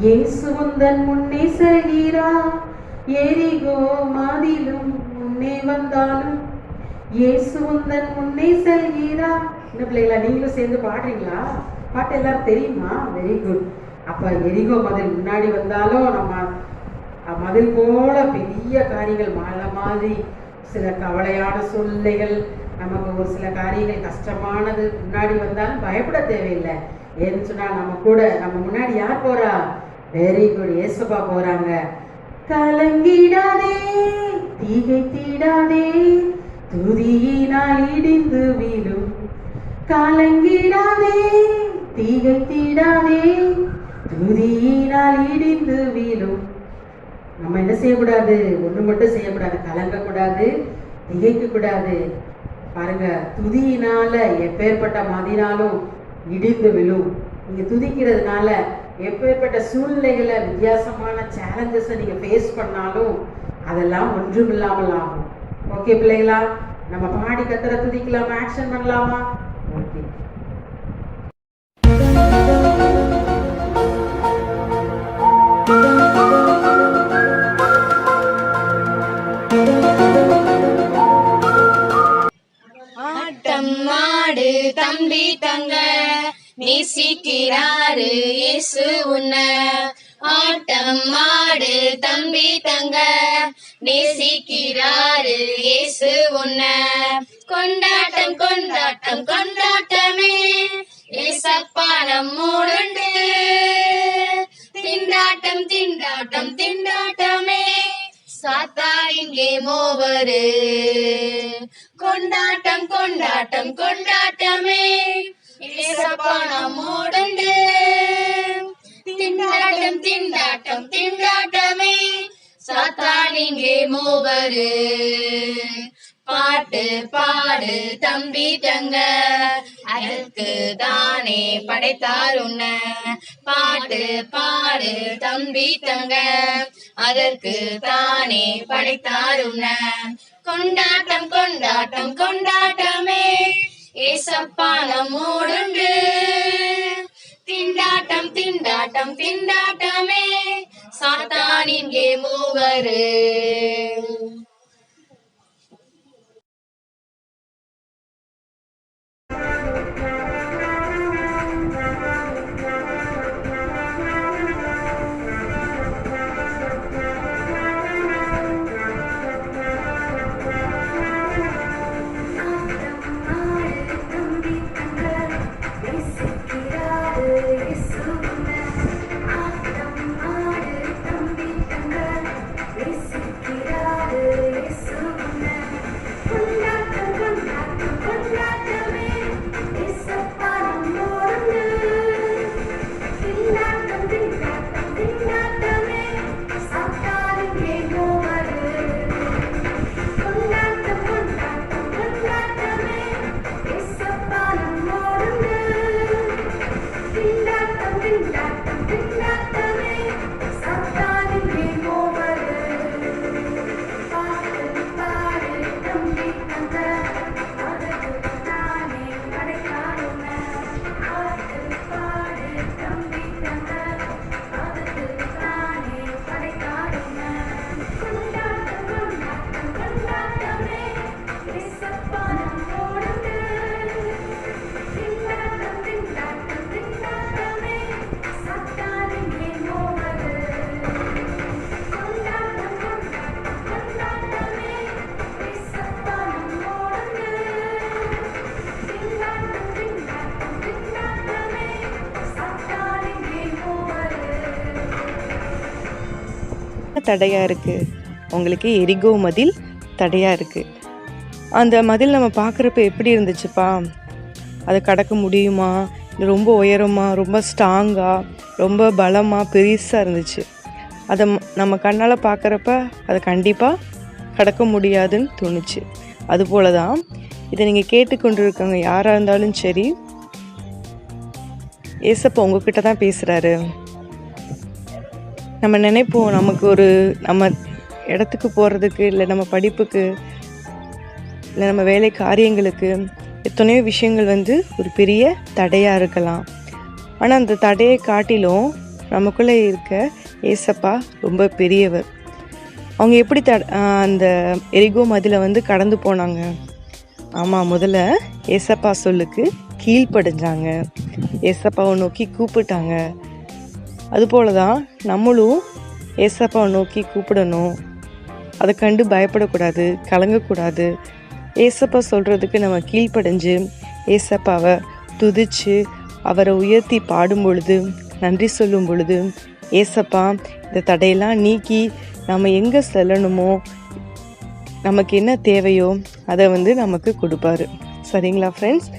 இயேசு உந்தன் முன்னே செல்கிறார், எரிகோ மதிலும் முன்னே வந்தாலும் இயேசு உந்தன் முன்னே செல்கிறார். இந்த பிள்ளைகளா நீங்களும் சேர்ந்து பாடுறீங்களா? பாட்டு எல்லாரும் தெரியுமா? Very good. அப்ப எரிகோ மதில் முன்னாடி வந்தாலும் நம்ம மதில் போல பெரிய காரியங்கள் மழை மாதிரி சில கவலையான சூழ்நிலைகள், நமக்கு ஒரு சில காரியங்கள் கஷ்டமானது முன்னாடி வந்தாலும் பயப்பட தேவையில்லை. ஏன்னு சொன்னா நம்ம முன்னாடி யார் போறா? வெரி குட், இயேசுப்பா போறாங்க. கலங்கிடாதே, திகைத்திடாதே, துதியினால் இடிந்து வீழும். கலங்கிடாதே, திகைத்திடாதே, துதியினால் இடிந்து வீழும். நம்ம என்ன செய்யக்கூடாது? ஒண்ணு மட்டும் செய்யக்கூடாது, கலங்கக்கூடாது, திகைக்க கூடாது. பாருங்க, துதியினால எப்பேற்பட்ட மதினாலும் இடிந்து விழும். நீங்க துதிக்கிறதுனால எப்பேற்பட்ட சூழ்நிலைகளை, வித்தியாசமான சேலஞ்சஸை நீங்க ஃபேஸ் பண்ணாலும் அதெல்லாம் ஒன்றுமில்லாமல் ஆகும். ஓகே பிள்ளைகளா, நம்ம பாடி கத்தர துதிக்கலாமா? ஆக்ஷன் பண்ணலாமா? ஓகே. ஆட்டம் மாடு தம்பி தங்க, நேசிக்கிறாரு இயேசு உன்னை. ஆட்டம் மாடு தம்பி தங்க, நேசிக்கிறாரு இயேசு உன்னை. கொண்டாட்டம் கொண்டாட்டம் கொண்டாட்டமே, ஏசப்பா நம்மோடுண்டு. திண்டாட்டம் திண்டாட்டம் திண்டாட்டமே, சாத்தான் இங்கே மோவரு. கொண்டாட்டம் கொண்டாட்டம் கொண்டாட்டமே, ஏசப்பா நம்மோடுண்டு. திண்டாட்டம் திண்டாட்டம் திண்டாட்டமே, சாத்தான் இங்கே மோவரு. பாட்டு பாடு தம்பி தங்க, அதற்கு தானே படைத்தார் உன்னை. பாட்டு பாடு தம்பி தங்க, அதற்கு தானே படைத்தார் உன்னை. கொண்டாட்டம் கொண்டாட்டம் கொண்டாட்டமே, ஏசப்பா நம்மோடுண்டு. திண்டாட்டம் திண்டாட்டம் திண்டாட்டமே, சாத்தான் இங்கே மூவரு. தடையாக இருக்குது. உங்களுக்கு எரிகோ மதில் தடையாக இருக்குது. அந்த மதில் நம்ம பார்க்குறப்ப எப்படி இருந்துச்சுப்பா? அதை கடக்க முடியுமா? இல்லை ரொம்ப உயரமாக, ரொம்ப ஸ்ட்ராங்காக, ரொம்ப பலமாக, பெருசாக இருந்துச்சு. அதை நம்ம கண்ணால் பார்க்குறப்ப அதை கண்டிப்பாக கடக்க முடியாதுன்னு தோணுச்சு. அதுபோல தான் இதை நீங்கள் கேட்டுக்கொண்டு இருக்கவங்க யாராக இருந்தாலும் சரி, ஏசப்பா உங்ககிட்ட தான் பேசுகிறாரு. நம்ம நினைப்போம் நம்ம இடத்துக்கு போகிறதுக்கு, இல்லை நம்ம படிப்புக்கு, இல்லை நம்ம வேலை காரியங்களுக்கு எத்தனையோ விஷயங்கள் ஒரு பெரிய தடையாக இருக்கலாம். ஆனால் அந்த தடையை காட்டிலும் நமக்குள்ளே இருக்க ஏசப்பா ரொம்ப பெரியவர். அவங்க எப்படி அந்த எரிகோ மதிலை கடந்து போனாங்க? ஆமாம், முதல்ல ஏசப்பா சொல்லுக்கு கீழ்ப்படிஞ்சாங்க, ஏசப்பாவை நோக்கி கூப்பிட்டாங்க. அதுபோல தான் நம்மளும் ஏசப்பாவை நோக்கி கூப்பிடணும். அதை கண்டு பயப்படக்கூடாது, கலங்கக்கூடாது. ஏசப்பா சொல்கிறதுக்கு நம்ம கீழ்ப்படைஞ்சு ஏசப்பாவை துதித்து அவரை உயர்த்தி பாடும் பொழுது, நன்றி சொல்லும் பொழுது, ஏசப்பா இந்த தடையெல்லாம் நீக்கி நம்ம எங்கே செல்லணுமோ, நமக்கு என்ன தேவையோ அதை நமக்கு கொடுப்பாரு. சரிங்களா ஃப்ரெண்ட்ஸ்?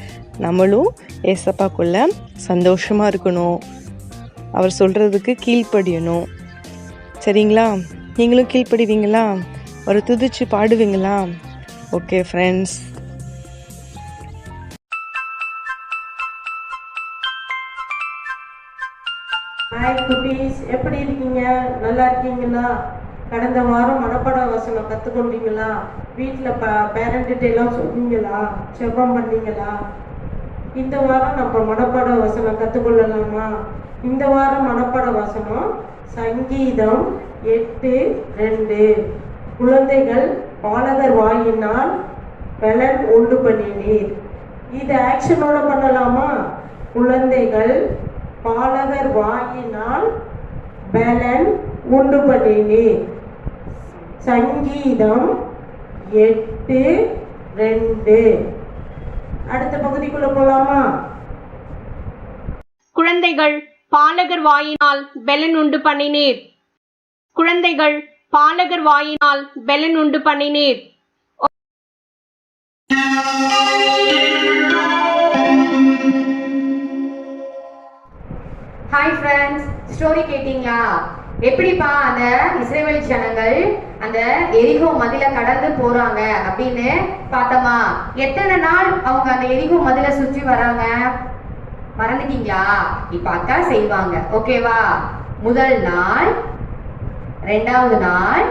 நம்மளும் ஏசப்பாக்குள்ள சந்தோஷமாக இருக்கணும், அவர் சொல்கிறதுக்கு கீழ்ப்படியணும். சரிங்களா? நீங்களும் கீழ்ப்படிவீங்களா? ஒரு துதிச்சு பாடுவீங்களா? Okay friends. ஹாய் குட்டீஸ், எப்படி இருக்கீங்க? நல்லா இருக்கீங்களா? கடந்த வாரம் மனப்பாட வசனம் கற்றுக்கொண்டீங்களா? வீட்டில் பேரண்ட்டு எல்லாம் சொன்னீங்களா? செபம் பண்ணீங்களா? இந்த வாரம் நம்ம மனப்பாட வசனம் கற்றுக்கொள்ளலாமா? இந்த வாரம் மனப்பாட வசனம் சங்கீதம் 8:2. குழந்தைகள் பாலகர் வாயினால் பலன் உண்டு பண்ணினீர். இது ஆக்ஷனோட பண்ணலாமா? குழந்தைகள் பாலகர் வாயினால் பலன் உண்டு பண்ணினீர். சங்கீதம் 8:2. அடுத்த பகுதிக்குள்ள போலாமா? குழந்தைகள் பாலகர் வாயினால் பெலன் உண்டு பண்ணினீர். குழந்தைகள் பாலகர் வாயினால் பெலன் உண்டு பண்ணினீர். ஹாய் ஃப்ரெண்ட்ஸ், ஸ்டோரி கேட்டீங்களா? எப்படிப்பா அந்த இஸ்ரவேல் ஜனங்கள் அந்த எரிகோ மதில கடந்து போறாங்க அப்படின்னு பார்த்தோமா? எத்தனை நாள் அவங்க அந்த எரிகோ மதில சுற்றி வராங்க மறந்துட்டீங்களா? இப்ப அக்கா செய்வாங்க, ஓகேவா? முதல் நாள், 2வது நாள்,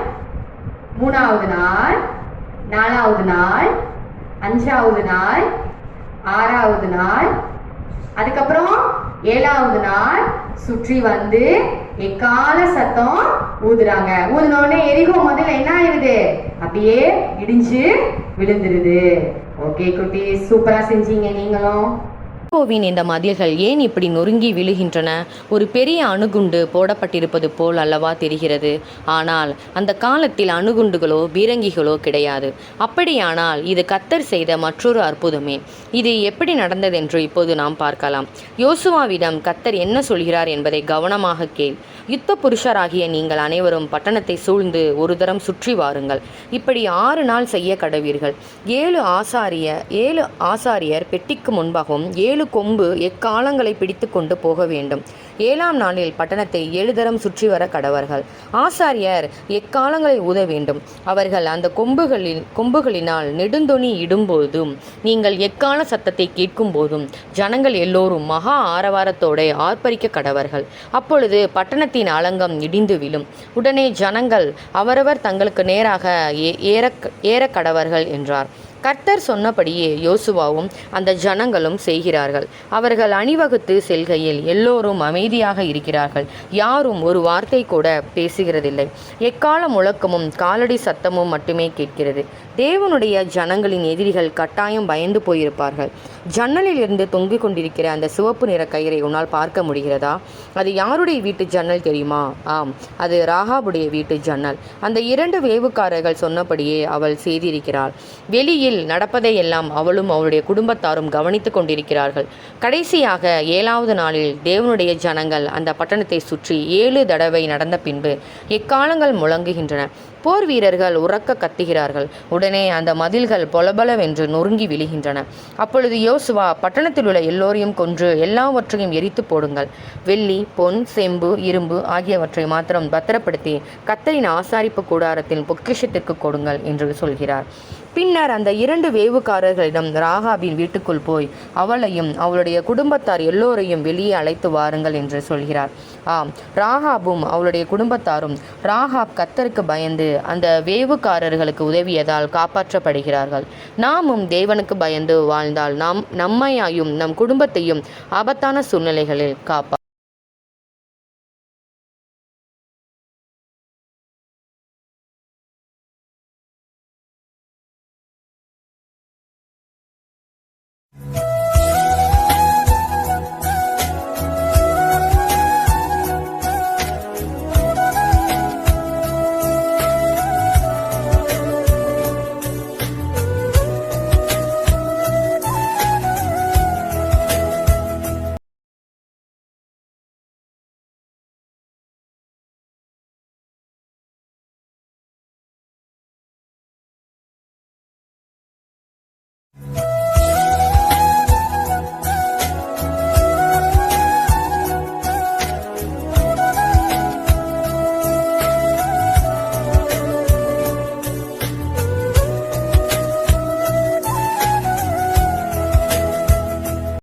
3வது நாள், 4வது நாள், 5வது நாள், 6வது நாள், அதுக்கப்புறம் 7வது நாள் சுற்றி வந்து எக்கால சத்தம் ஊதுறாங்க. ஊதுனோடனே எரிகோ முதல்ல என்ன ஆயிருது? அப்படியே இடிஞ்சு விழுந்துருது. ஓகே குட்டி, சூப்பரா செஞ்சீங்க நீங்களும். எரிகோவின் இந்த மதில்கள் ஏன் இப்படி நொறுங்கி விழுகின்றன? ஒரு பெரிய அணுகுண்டு போடப்பட்டிருப்பது போல் அல்லவா தெரிகிறது. ஆனால் அந்த காலத்தில் அணுகுண்டுகளோ பீரங்கிகளோ கிடையாது. அப்படியானால் இது கர்த்தர் செய்த மற்றொரு அற்புதமே. இது எப்படி நடந்ததென்று இப்போது நாம் பார்க்கலாம். யோசுவாவிடம் கர்த்தர் என்ன சொல்கிறார் என்பதை கவனமாக கேள். யுத்த புருஷராகிய நீங்கள் அனைவரும் பட்டணத்தை சூழ்ந்து ஒரு தரம் சுற்றி வாருங்கள். இப்படி 6 நாள் செய்ய கடவீர்கள். 7 ஆசாரியர் பெட்டிக்கு முன்பாகவும் 7 கொம்பு எக்காலங்களை பிடித்து கொண்டு போக வேண்டும். 7ஆம் நாளில் பட்டணத்தை 7 தரம் சுற்றி வர கடவர்கள். ஆசாரியர் எக்காலங்களை ஊத வேண்டும். அவர்கள் அந்த கொம்புகளினால் நெடுந்தொனி இடும்போதும் நீங்கள் எக்கால சத்தத்தை கேட்கும் போதும் ஜனங்கள் எல்லோரும் மகா ஆரவாரத்தோட ஆர்ப்பரிக்க கடவர்கள். அப்பொழுது பட்டணத்தின் அலங்கம் இடிந்து விழும். உடனே ஜனங்கள் அவரவர் தங்களுக்கு நேராக ஏற கடவர்கள் என்றார். கர்த்தர் சொன்னபடியே யோசுவாவும் அந்த ஜனங்களும் செய்கிறார்கள். அவர்கள் அணிவகுத்து செல்கையில் எல்லோரும் அமைதியாக இருக்கிறார்கள். யாரும் ஒரு வார்த்தை கூட பேசுகிறதில்லை. எக்கால முழக்கமும் காலடி சத்தமும் மட்டுமே கேட்கிறது. தேவனுடைய ஜனங்களின் எதிரிகள் கட்டாயம் பயந்து போயிருப்பார்கள். ஜன்னலில் இருந்து தொங்கிக் கொண்டிருக்கிற அந்த சிவப்பு நிற கயிறை உன்னால் பார்க்க முடிகிறதா? அது யாருடைய வீட்டு ஜன்னல் தெரியுமா? ஆம், அது ராகாபுடைய வீட்டு ஜன்னல். அந்த 2 வேவுக்காரர்கள் சொன்னபடியே அவள் செய்திருக்கிறாள். வெளியில் நடப்பதையெல்லாம் அவளும் அவளுடைய குடும்பத்தாரும் கவனித்துக் கொண்டிருக்கிறார்கள். கடைசியாக 7வது நாளில் தேவனுடைய ஜனங்கள் அந்த பட்டணத்தை சுற்றி 7 தடவை நடந்த பின்பு எக்காலங்கள் முழங்குகின்றன. போர் வீரர்கள் உறக்க கத்துகிறார்கள். உடனே அந்த மதில்கள் பொலபலவென்று நொறுங்கி விழுகின்றன. அப்பொழுது யோசுவா, பட்டணத்தில் உள்ள எல்லோரையும் கொன்று எல்லாவற்றையும் எரித்து போடுங்கள். வெள்ளி, பொன், செம்பு, இரும்பு ஆகியவற்றை மாத்திரம் பத்திரப்படுத்தி கர்த்தரின் ஆசாரிப்பு கூடாரத்தின் பொக்கிஷத்திற்கு கொடுங்கள் என்று சொல்கிறார். பின்னர் அந்த 2 வேவுக்காரர்களிடம் ராகாபின் வீட்டுக்குள் போய் அவளையும் அவளுடைய குடும்பத்தார் எல்லோரையும் வெளியே அழைத்து வாருங்கள் என்று சொல்கிறார். ஆம், ராகாபும் அவளுடைய குடும்பத்தாரும் ராகாப் கர்த்தருக்கு பயந்து அந்த வேவுக்காரர்களுக்கு உதவியதால் காப்பாற்றப்படுகிறார்கள். நாமும் தேவனுக்கு பயந்து வாழ்ந்தால் நம்மையாயும் நம் குடும்பத்தையும் ஆபத்தான சூழ்நிலைகளில் காப்பார்.